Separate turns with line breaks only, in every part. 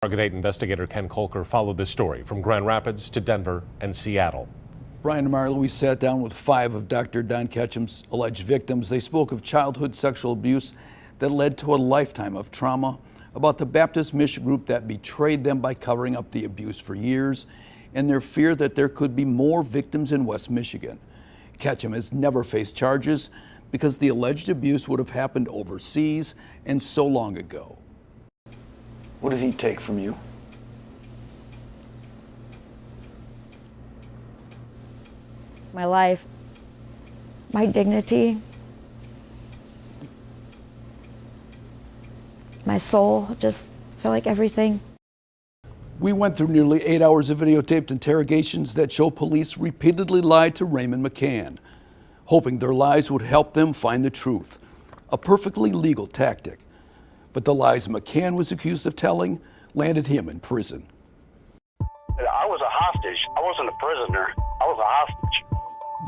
Target 8 investigator Ken Kolker followed this story from Grand Rapids to Denver and Seattle.
Brian and Marla, we sat down with 5 of Dr. Don Ketchum's alleged victims. They spoke of childhood sexual abuse that led to a lifetime of trauma, about the Baptist mission group that betrayed them by covering up the abuse for years, and their fear that there could be more victims in West Michigan. Ketchum has never faced charges because the alleged abuse would have happened overseas and so long ago. What did he take from you?
My life, my dignity, my soul, just felt like everything.
We went through nearly 8 hours of videotaped interrogations that show police repeatedly lied to Raymond McCann, hoping their lies would help them find the truth. A perfectly legal tactic. But the lies McCann was accused of telling landed him in prison.
I was a hostage. I wasn't a prisoner. I was a hostage.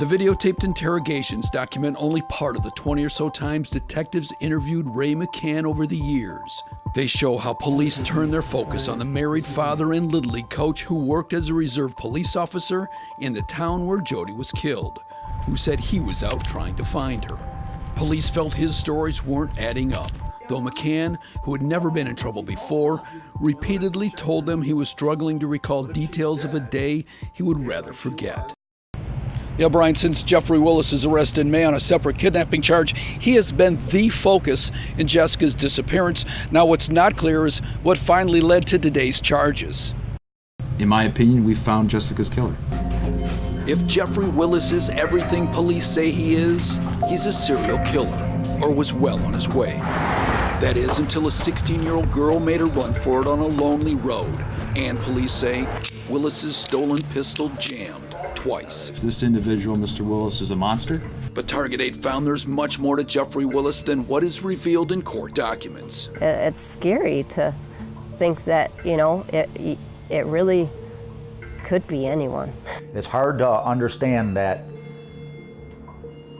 The videotaped interrogations document only part of the 20 or so times detectives interviewed Ray McCann over the years. They show how police turned their focus on the married father and Little League coach who worked as a reserve police officer in the town where Jody was killed, who said he was out trying to find her. Police felt his stories weren't adding up, though McCann, who had never been in trouble before, repeatedly told them he was struggling to recall details of a day he would rather forget. Yeah, Brian, since Jeffrey Willis's arrest in May on a separate kidnapping charge, he has been the focus in Jessica's disappearance. Now what's not clear is what finally led to today's charges.
In my opinion, we found Jessica's killer.
If Jeffrey Willis is everything police say he is, he's a serial killer, or was well on his way. That is, until a 16-year-old girl made a run for it on a lonely road, and police say Willis's stolen pistol jammed twice.
This individual, Mr. Willis, is a monster.
But Target 8 found there's much more to Jeffrey Willis than what is revealed in court documents.
It's scary to think that, it really could be anyone.
It's hard to understand that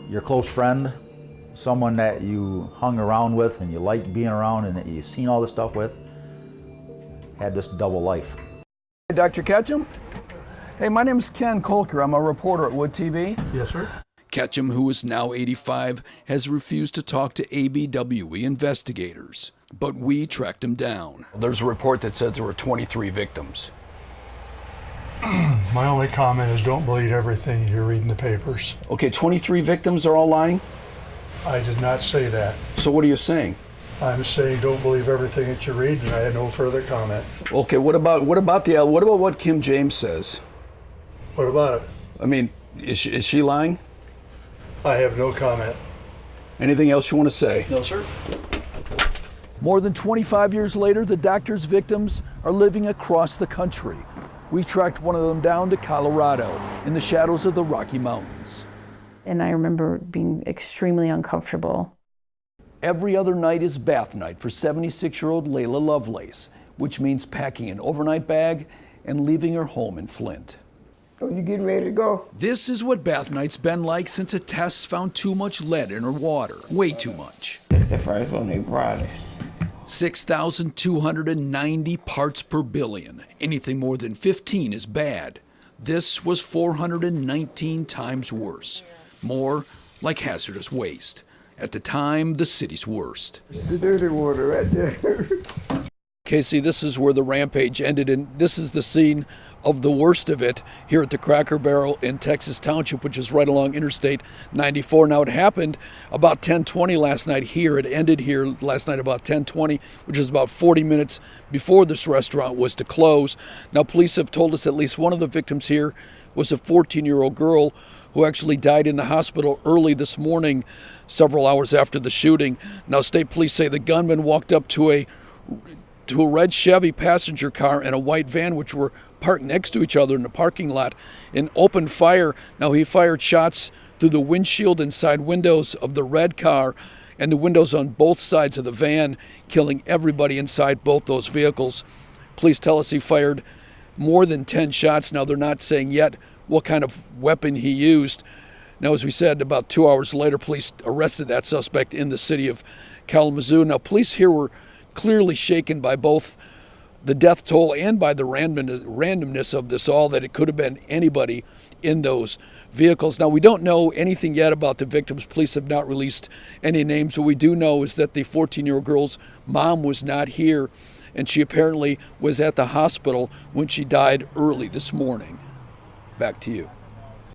your close friend, someone that you hung around with and you liked being around and that you've seen all this stuff with, had this double life.
Hey, Dr. Ketchum? Hey, my name is Ken Kolker. I'm a reporter at Wood TV.
Yes, sir.
Ketchum, who is now 85, has refused to talk to ABWE investigators, but we tracked him down. There's a report that says there were 23 victims.
My only comment is don't believe everything you read in the papers.
Okay, 23 victims are all lying?
I did not say that.
So what are you saying?
I'm saying don't believe everything that you read, and I had no further comment.
Okay, what about what Kim James says?
What about it?
I mean, is she lying?
I have no comment.
Anything else you want to say?
No, sir.
More than 25 years later, the doctor's victims are living across the country. We tracked one of them down to Colorado in the shadows of the Rocky Mountains.
And I remember being extremely uncomfortable.
Every other night is bath night for 76-year-old Layla Lovelace, which means packing an overnight bag and leaving her home in Flint.
Oh, you getting ready to go?
This is what bath night's been like since a test found too much lead in her water. Way too much.
It's the first one they brought us.
6,290 parts per billion. Anything more than 15 is bad. This was 419 times worse. More like hazardous waste. At the time, the city's worst.
It's the dirty water right there.
Casey, this is where the rampage ended, and this is the scene of the worst of it here at the Cracker Barrel in Texas Township, which is right along Interstate 94. Now, it happened about 10:20 last night here. It ended here last night about 10:20, which is about 40 minutes before this restaurant was to close. Now, police have told us at least one of the victims here was a 14-year-old girl who actually died in the hospital early this morning, several hours after the shooting. Now, state police say the gunman walked up to a red Chevy passenger car and a white van, which were parked next to each other in the parking lot, and opened fire. Now, he fired shots through the windshield and side windows of the red car and the windows on both sides of the van, killing everybody inside both those vehicles. Police tell us he fired more than 10 shots. Now, they're not saying yet what kind of weapon he used. Now, as we said, about 2 hours later, police arrested that suspect in the city of Kalamazoo. Now, police here were clearly shaken by both the death toll and by the randomness of this all, that it could have been anybody in those vehicles. Now, we don't know anything yet about the victims. Police have not released any names. What we do know is that the 14-year-old girl's mom was not here, and she apparently was at the hospital when she died early this morning. Back to you.